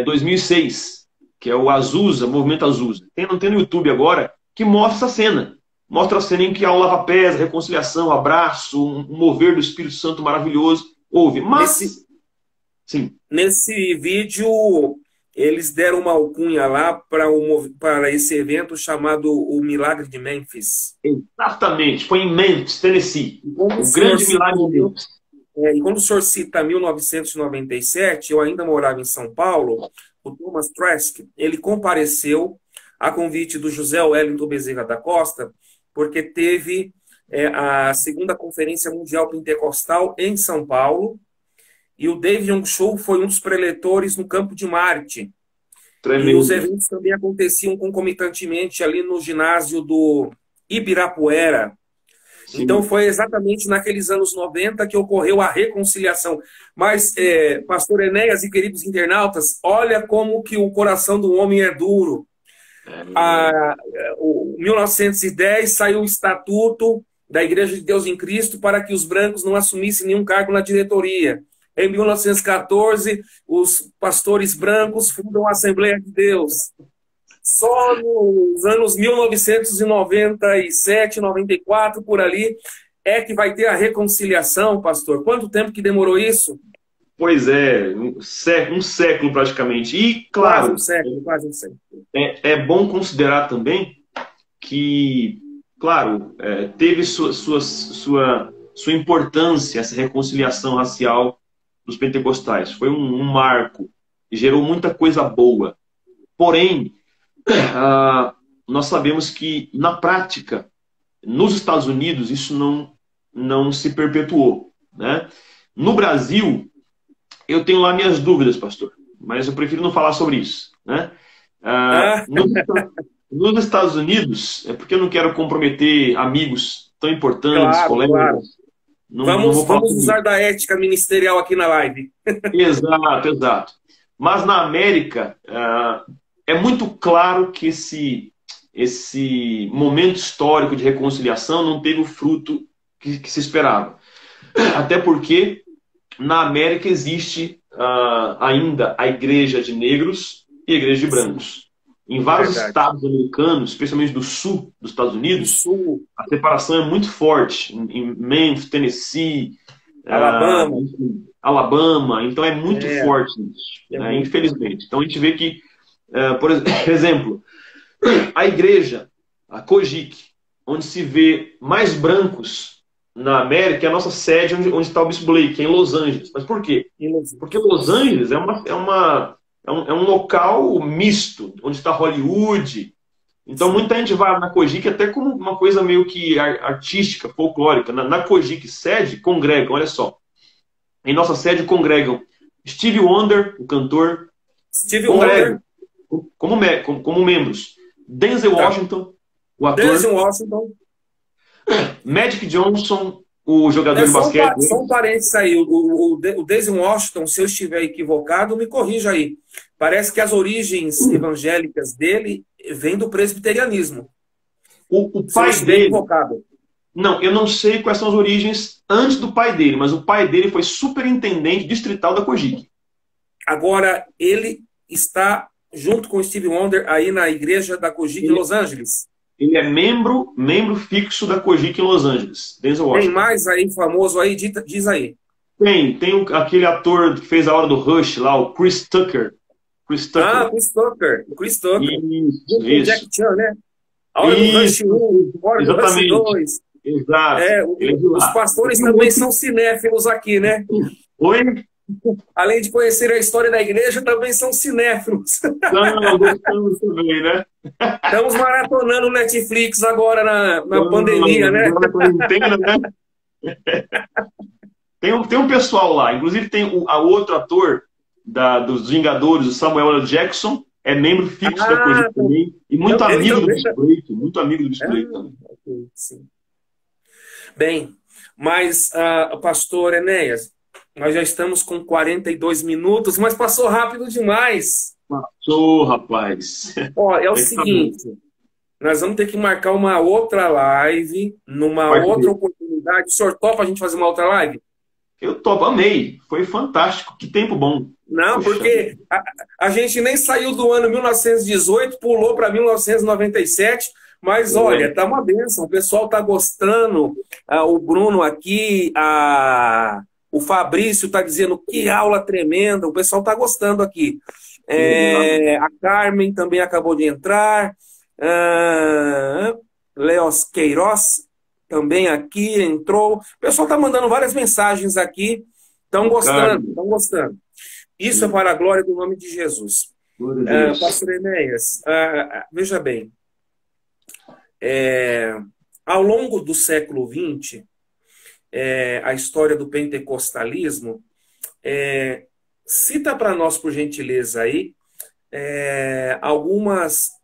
2006, que é o Azusa, movimento Azusa. Não tem no YouTube agora, que mostra essa cena. Mostra a cena em que há um lava-pés, reconciliação, abraço, um mover do Espírito Santo maravilhoso. Houve, mas... Nesse vídeo, eles deram uma alcunha lá para esse evento chamado o Milagre de Memphis. Exatamente, foi em Memphis, Tennessee. O grande milagre de Deus. E quando o senhor cita 1997, eu ainda morava em São Paulo, o Thomas Trask, ele compareceu a convite do José Wellington Bezerra da Costa, porque teve a segunda Conferência Mundial Pentecostal em São Paulo, e o David Young Cho foi um dos preletores no Campo de Marte. Tremendo. E os eventos também aconteciam concomitantemente ali no ginásio do Ibirapuera. Sim. Então foi exatamente naqueles anos 90 que ocorreu a reconciliação. Mas, pastor Enéas e queridos internautas, olha como que o coração do homem é duro. Em 1910 saiu o Estatuto da Igreja de Deus em Cristo para que os brancos não assumissem nenhum cargo na diretoria. Em 1914, os pastores brancos fundam a Assembleia de Deus. Só nos anos 1997, 94, por ali, é que vai ter a reconciliação, pastor. Quanto tempo que demorou isso? Pois é, um século praticamente. E, claro, quase um século. É bom considerar também que, claro, teve sua importância essa reconciliação racial dos pentecostais. Foi um marco e gerou muita coisa boa. Porém, nós sabemos que, na prática, nos Estados Unidos, isso não se perpetuou. Né? No Brasil, eu tenho lá minhas dúvidas, pastor, mas eu prefiro não falar sobre isso. Né? Nos Estados Unidos, é porque eu não quero comprometer amigos tão importantes, colegas. Claro. Vamos usar da ética ministerial aqui na live. Exato. Mas na América, é muito claro que esse momento histórico de reconciliação não teve o fruto que se esperava. Até porque na América existe ainda a igreja de negros e a igreja de brancos. Em vários Verdade. estados americanos, especialmente do sul dos Estados Do Unidos, Sul, a separação é muito forte. Em Memphis, Tennessee, Alabama. enfim, Alabama, então é muito É, forte isso, é né? muito forte. Infelizmente. Então a gente vê que, por exemplo, a igreja, a COGIC, onde se vê mais brancos na América, é a nossa sede onde está o Bispo Blake, é em Los Angeles. Mas por quê? E Los Porque Los Angeles. Angeles é um local misto, onde está Hollywood. Então Sim. muita gente vai na COGIC até como uma coisa meio que artística, folclórica. Na COGIC sede, congregam, olha só. Em nossa sede congregam Stevie Wonder, o cantor, Steve congregam Wonder, como membros. Denzel tá. Washington, o Denzel ator, Washington. Magic Johnson, o jogador É de basquete. só um parênteses aí. O Denzel Washington, se eu estiver equivocado, me corrija aí. Parece que as origens evangélicas dele vêm do presbiterianismo. O Se eu pai estiver dele, equivocado. não, eu não sei quais são as origens antes do pai dele, mas o pai dele foi superintendente distrital da COGIC. Agora, ele está junto com o Steve Wonder aí na igreja da Cogic em Ele, Los Angeles. ele é membro fixo da COGIC em Los Angeles, Denzel Tem Washington. mais aí famoso aí? Diz aí. Tem aquele ator que fez a hora do Rush lá, o Chris Tucker. Chris Ah, Tucker. Chris Tucker. Chris Tucker. Isso, Junto com o Jack isso. Chan, né? A hora do Rush Isso, 1, a hora do Rush exatamente. 2. Exato. É, Ele é de os lá. E pastores tem um também outro. são cinéfilos aqui, né? Oi? Além de conhecer a história da igreja, também são cinéfilos. Não, gostamos também, né? Estamos maratonando Netflix agora na pandemia, né? Na quarentena, né? Tem um pessoal lá, inclusive tem o outro ator dos Vingadores, o Samuel L. Jackson, é membro fixo da Ah, COGIC também, e muito ele amigo do também. Bispo Blake, muito amigo do Bispo Ah, Blake também. ok, sim. Bem, mas, pastor Enéas, nós já estamos com 42 minutos, mas passou rápido demais. Passou, rapaz. Ó, é o É que tá bom. seguinte, nós vamos ter que marcar uma outra live, numa Parte outra dele. oportunidade. O senhor topa a gente fazer uma outra live? Eu topo, amei. Foi fantástico. Que tempo bom. Não, Poxa. porque a gente nem saiu do ano 1918, pulou para 1997, mas olha, tá uma bênção, o pessoal tá gostando, o Bruno aqui, o Fabrício tá dizendo que aula tremenda, o pessoal tá gostando aqui. A Carmen também acabou de entrar, Leos Queiroz também aqui entrou, o pessoal tá mandando várias mensagens aqui, estão gostando, estão gostando. Isso é para a glória do nome de Jesus. Pastor Enéas, veja bem, ao longo do século XX, a história do pentecostalismo, cita para nós, por gentileza, aí,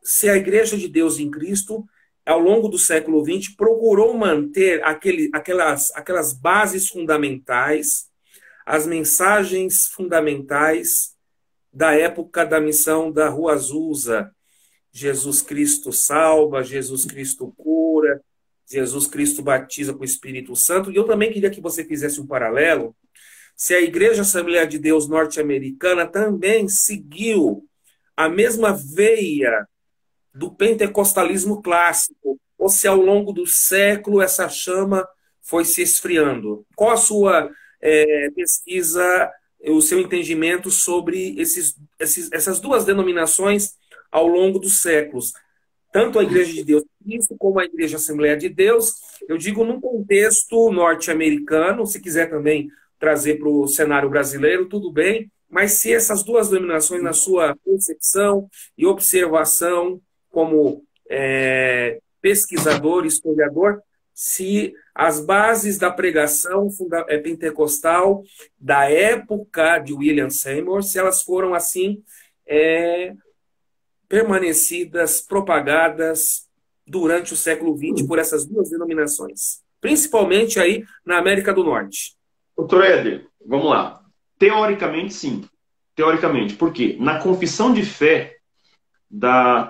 se a Igreja de Deus em Cristo, ao longo do século XX, procurou manter aquelas bases fundamentais, as mensagens fundamentais da época da missão da Rua Azusa. Jesus Cristo salva, Jesus Cristo cura, Jesus Cristo batiza com o Espírito Santo. E eu também queria que você fizesse um paralelo, se a Igreja Assembleia de Deus norte-americana também seguiu a mesma veia do pentecostalismo clássico, ou se ao longo do século essa chama foi se esfriando. Qual a sua pesquisa, o seu entendimento sobre essas duas denominações ao longo dos séculos? Tanto a Igreja de Deus Cristo como a Igreja Assembleia de Deus, eu digo num contexto norte-americano, se quiser também trazer para o cenário brasileiro, tudo bem, mas se essas duas denominações, na sua percepção e observação como pesquisador, historiador, se as bases da pregação pentecostal da época de William Seymour, se elas foram assim permanecidas, propagadas durante o século XX por essas duas denominações, principalmente aí na América do Norte. Doutor Éder, vamos lá. Teoricamente, sim. Teoricamente. Por quê? Na confissão de fé,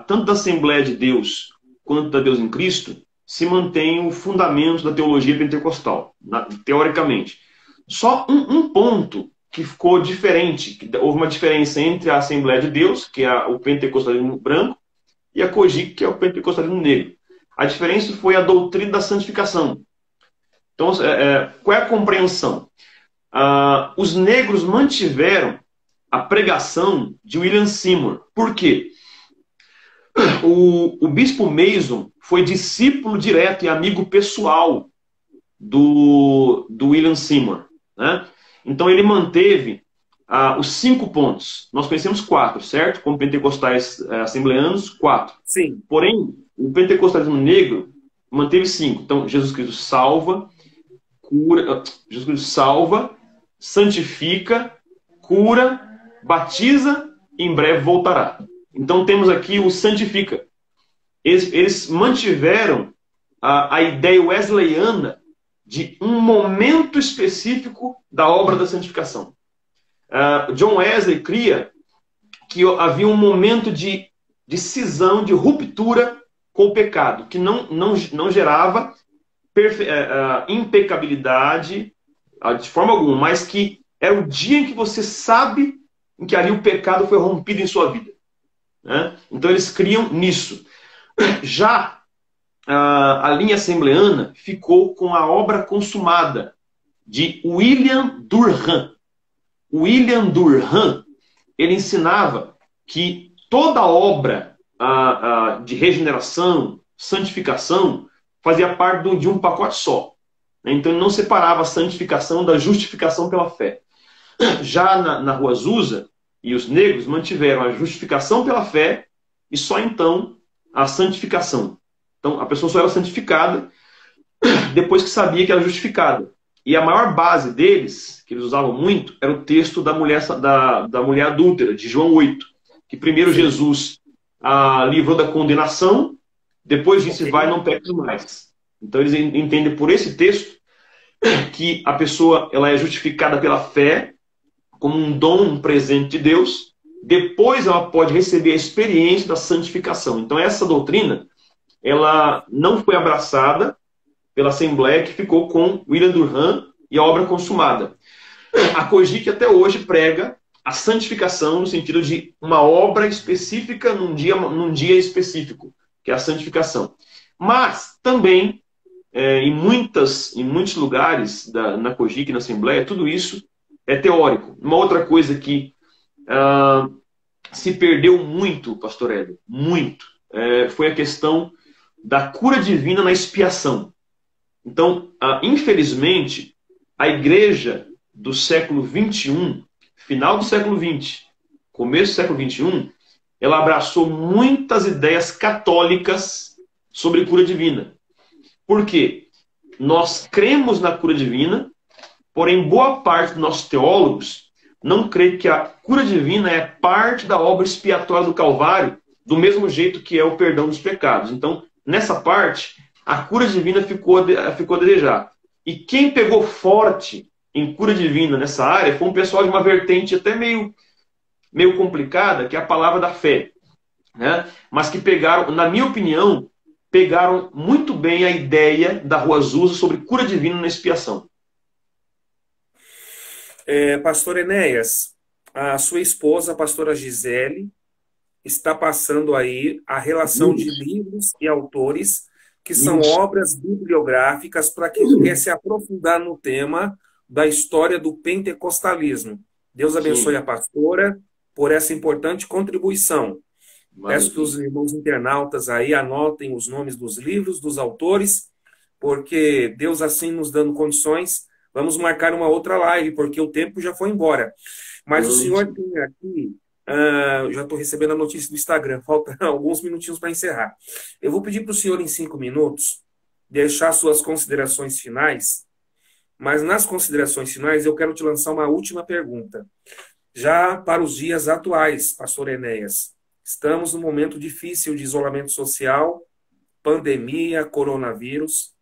tanto da Assembleia de Deus quanto da Deus em Cristo, se mantém o fundamento da teologia pentecostal, teoricamente. Só um ponto que ficou diferente, que houve uma diferença entre a Assembleia de Deus, que é o pentecostalismo branco, e a COGIC, que é o pentecostalismo negro. A diferença foi a doutrina da santificação. Então, qual é a compreensão? Os negros mantiveram a pregação de William Seymour. Por quê? O bispo Mason foi discípulo direto e amigo pessoal do William Seymour, né? Então ele manteve os 5 pontos. Nós conhecemos 4, certo? Como pentecostais assembleanos, 4. Sim. Porém, o pentecostalismo negro manteve 5. Então, Jesus Cristo salva, cura, Jesus Cristo salva, santifica, cura, batiza e em breve voltará. Então temos aqui o santifica. Eles mantiveram a ideia wesleyana de um momento específico da obra da santificação. John Wesley cria que havia um momento de cisão, de ruptura com o pecado, que não gerava impecabilidade de forma alguma, mas que é o dia em que você sabe em que ali o pecado foi rompido em sua vida, né? Então eles criam nisso. Já a linha assembleana ficou com a obra consumada de William Durham. William Durham, ele ensinava que toda obra de regeneração, santificação, fazia parte de um pacote só. Então ele não separava a santificação da justificação pela fé. Já na Rua Azusa, e os negros mantiveram a justificação pela fé e só então a santificação. Então a pessoa só era santificada depois que sabia que era justificada. E a maior base deles, que eles usavam muito, era o texto da mulher adúltera, de João 8. Que primeiro Jesus livrou da condenação, depois disse, vai, não peques mais. Então eles entendem por esse texto que a pessoa ela é justificada pela fé, como um dom, um presente de Deus, depois ela pode receber a experiência da santificação. Então essa doutrina, ela não foi abraçada pela Assembleia, que ficou com William Durham e a obra consumada. A COGIC até hoje prega a santificação no sentido de uma obra específica num dia específico, que é a santificação. Mas também, em muitos lugares na COGIC, na Assembleia, tudo isso é teórico. Uma outra coisa que se perdeu muito, pastor Hélio, muito, foi a questão da cura divina na expiação. Então, infelizmente, a igreja do século XXI, final do século XX, começo do século XXI, ela abraçou muitas ideias católicas sobre cura divina. Por quê? Nós cremos na cura divina, porém boa parte dos nossos teólogos não crê que a cura divina é parte da obra expiatória do Calvário, do mesmo jeito que é o perdão dos pecados. Então, nessa parte, a cura divina ficou a desejar. E quem pegou forte em cura divina nessa área foi um pessoal de uma vertente até meio complicada, que é a palavra da fé, né? Mas que pegaram, na minha opinião, pegaram muito bem a ideia da Rua Azusa sobre cura divina na expiação. Pastor Enéas, a sua esposa, a pastora Gisele, está passando aí a relação de livros e autores que são obras bibliográficas para quem quer se aprofundar no tema da história do pentecostalismo. Deus abençoe a pastora por essa importante contribuição. Peço que os irmãos internautas aí anotem os nomes dos livros, dos autores, porque Deus assim nos dando condições, vamos marcar uma outra live, porque o tempo já foi embora. Mas o senhor tem aqui, já estou recebendo a notícia do Instagram, falta alguns minutinhos para encerrar. Eu vou pedir para o senhor, em 5 minutos, deixar suas considerações finais, mas nas considerações finais eu quero te lançar uma última pergunta. Já para os dias atuais, pastor Enéas, estamos num momento difícil de isolamento social, pandemia, coronavírus.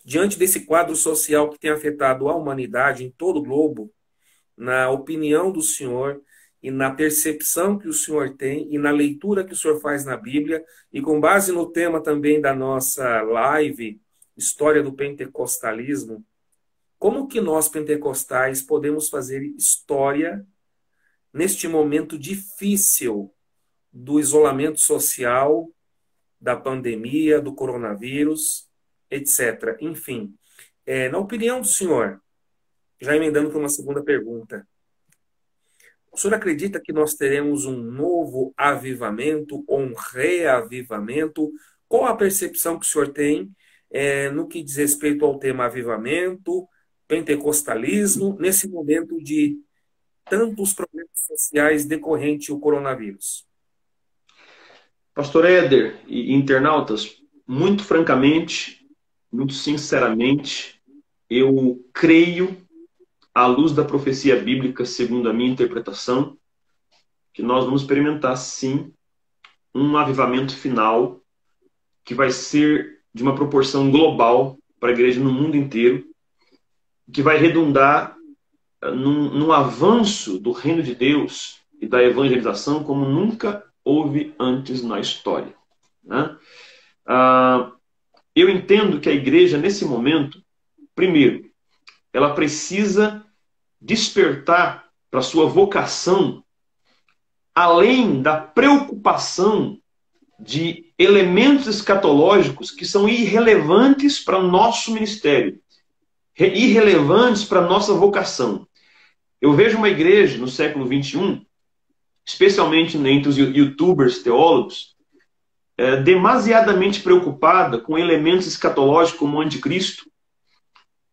Diante desse quadro social que tem afetado a humanidade em todo o globo, na opinião do senhor e na percepção que o senhor tem e na leitura que o senhor faz na Bíblia, e com base no tema também da nossa live, História do Pentecostalismo, como que nós pentecostais podemos fazer história neste momento difícil, do isolamento social, da pandemia, do coronavírus, etc. Enfim, na opinião do senhor, já emendando para uma segunda pergunta, o senhor acredita que nós teremos um novo avivamento ou um reavivamento? Qual a percepção que o senhor tem no que diz respeito ao tema avivamento, pentecostalismo, nesse momento de tantos problemas sociais decorrente do coronavírus? Pastor Éder e internautas, muito francamente, muito sinceramente, eu creio, à luz da profecia bíblica, segundo a minha interpretação, que nós vamos experimentar, sim, um avivamento final que vai ser de uma proporção global para a igreja no mundo inteiro, que vai redundar num avanço do reino de Deus e da evangelização como nunca houve antes na história, né? Eu entendo que a igreja, nesse momento, primeiro, ela precisa despertar para a sua vocação, além da preocupação de elementos escatológicos que são irrelevantes para o nosso ministério, irrelevantes para a nossa vocação. Eu vejo uma igreja no século XXI, especialmente entre os youtubers teólogos, demasiadamente preocupada com elementos escatológicos como o anticristo,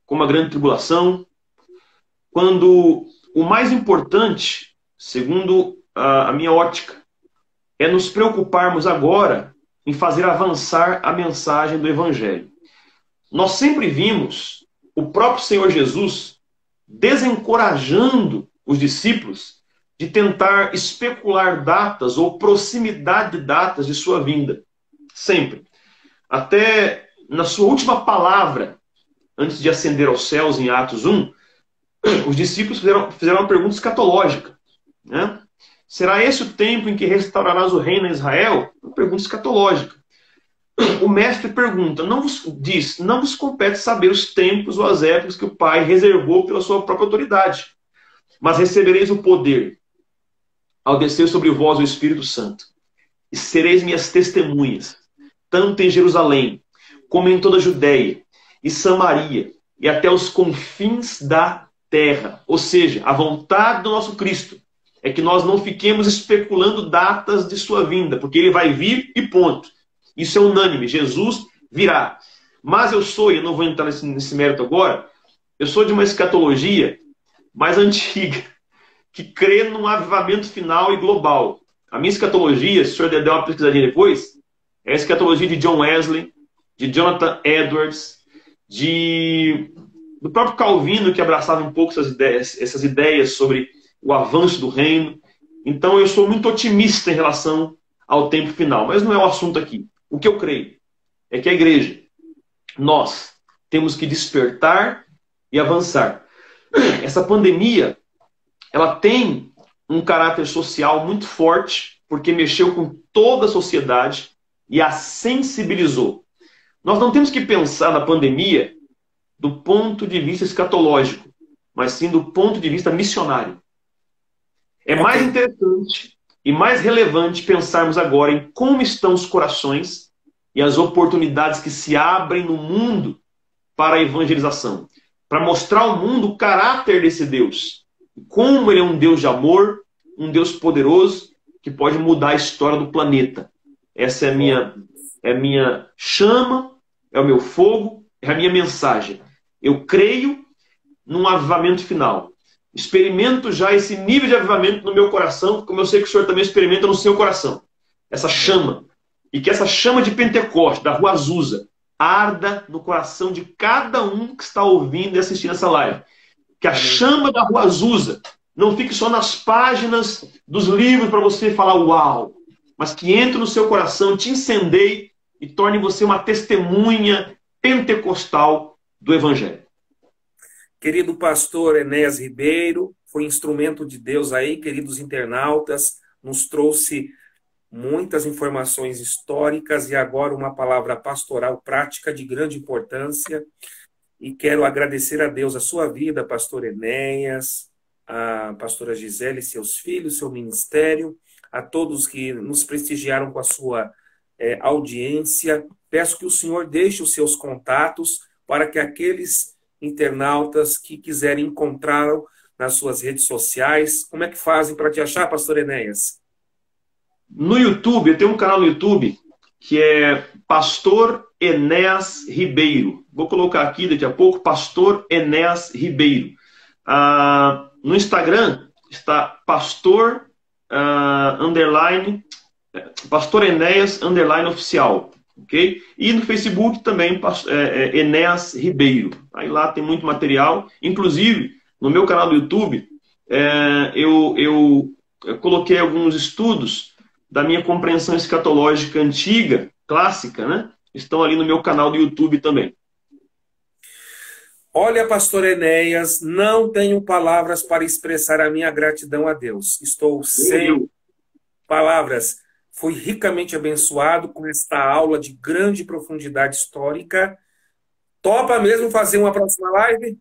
como a grande tribulação, quando o mais importante, segundo a minha ótica, é nos preocuparmos agora em fazer avançar a mensagem do Evangelho. Nós sempre vimos o próprio Senhor Jesus desencorajando os discípulos de tentar especular datas ou proximidade de datas de sua vinda. Sempre. Até na sua última palavra, antes de ascender aos céus, em Atos 1, os discípulos fizeram uma pergunta escatológica, né? Será esse o tempo em que restaurarás o reino a Israel? Uma pergunta escatológica. O mestre pergunta, não vos compete saber os tempos ou as épocas que o Pai reservou pela sua própria autoridade, mas recebereis o poder ao descer sobre vós o Espírito Santo, e sereis minhas testemunhas, tanto em Jerusalém, como em toda a Judéia e Samaria, e até os confins da terra. Ou seja, a vontade do nosso Cristo é que nós não fiquemos especulando datas de sua vinda, porque ele vai vir e ponto. Isso é unânime, Jesus virá. Mas eu não vou entrar nesse mérito agora, eu sou de uma escatologia mais antiga, que crê num avivamento final e global. A minha escatologia, se o senhor der uma pesquisadinha depois, é a escatologia de John Wesley, de Jonathan Edwards, do próprio Calvino, que abraçava um pouco essas ideias sobre o avanço do reino. Então eu sou muito otimista em relação ao tempo final, mas não é o assunto aqui. O que eu creio é que a igreja, nós temos que despertar e avançar. Essa pandemia, ela tem um caráter social muito forte, porque mexeu com toda a sociedade e a sensibilizou. Nós não temos que pensar na pandemia do ponto de vista escatológico, mas sim do ponto de vista missionário. É mais interessante e mais relevante pensarmos agora em como estão os corações e as oportunidades que se abrem no mundo para a evangelização, para mostrar ao mundo o caráter desse Deus, como ele é um Deus de amor, um Deus poderoso, que pode mudar a história do planeta. Essa é a minha chama, é o meu fogo, é a minha mensagem. Eu creio num avivamento final. Experimento já esse nível de avivamento no meu coração, como eu sei que o senhor também experimenta no seu coração. Essa chama. E que essa chama de Pentecoste, da Rua Azusa, arda no coração de cada um que está ouvindo e assistindo essa live. Que a chama da Rua Azusa não fique só nas páginas dos livros para você falar uau, mas que entre no seu coração, te incendeie e torne você uma testemunha pentecostal do Evangelho. Querido pastor Enéas Ribeiro, foi instrumento de Deus aí, queridos internautas, nos trouxe muitas informações históricas e agora uma palavra pastoral prática de grande importância. E quero agradecer a Deus a sua vida, pastor Enéas, a pastora Gisele, seus filhos, seu ministério, a todos que nos prestigiaram com a sua audiência. Peço que o senhor deixe os seus contatos para que aqueles internautas que quiserem encontrá-lo nas suas redes sociais, como é que fazem para te achar, pastor Enéas? No YouTube, eu tenho um canal no YouTube que é Pastor Enéas Ribeiro. Vou colocar aqui daqui a pouco, Pastor Enéas Ribeiro. No Instagram está Pastor Pastor Enéas _oficial, ok? E no Facebook também Enéas Ribeiro. Aí lá tem muito material. Inclusive, no meu canal do YouTube, eu coloquei alguns estudos da minha compreensão escatológica antiga, clássica, né? Estão ali no meu canal do YouTube também. Olha, pastor Enéas, não tenho palavras para expressar a minha gratidão a Deus. Estou sem palavras. Fui ricamente abençoado com esta aula de grande profundidade histórica. Topa mesmo fazer uma próxima live?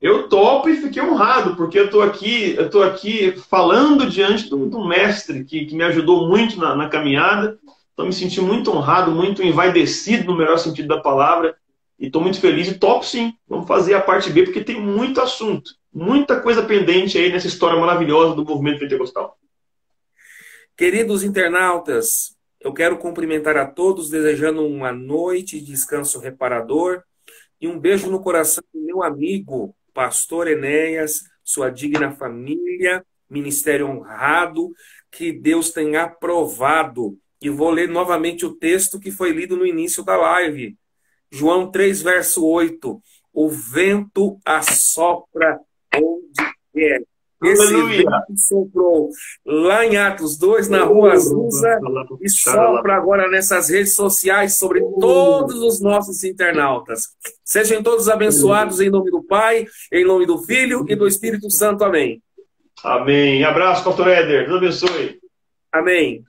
Eu topo e fiquei honrado, porque eu estou aqui falando diante de um mestre que me ajudou muito na caminhada. Então me senti muito honrado, muito envaidecido no melhor sentido da palavra. E estou muito feliz e topo sim. Vamos fazer a parte B, porque tem muito assunto, muita coisa pendente aí nessa história maravilhosa do movimento pentecostal. Queridos internautas, eu quero cumprimentar a todos, desejando uma noite de descanso reparador e um beijo no coração do meu amigo, pastor Enéas, sua digna família, ministério honrado, que Deus tenha aprovado. E vou ler novamente o texto que foi lido no início da live. João 3, verso 8. O vento assopra onde quer. Esse vento soprou lá em Atos 2, na Rua Azusa, e sopra agora nessas redes sociais sobre todos os nossos internautas. Sejam todos abençoados em nome do Pai, em nome do Filho e do Espírito Santo. Amém. Amém. Abraço, pastor Éder. Deus abençoe. Amém.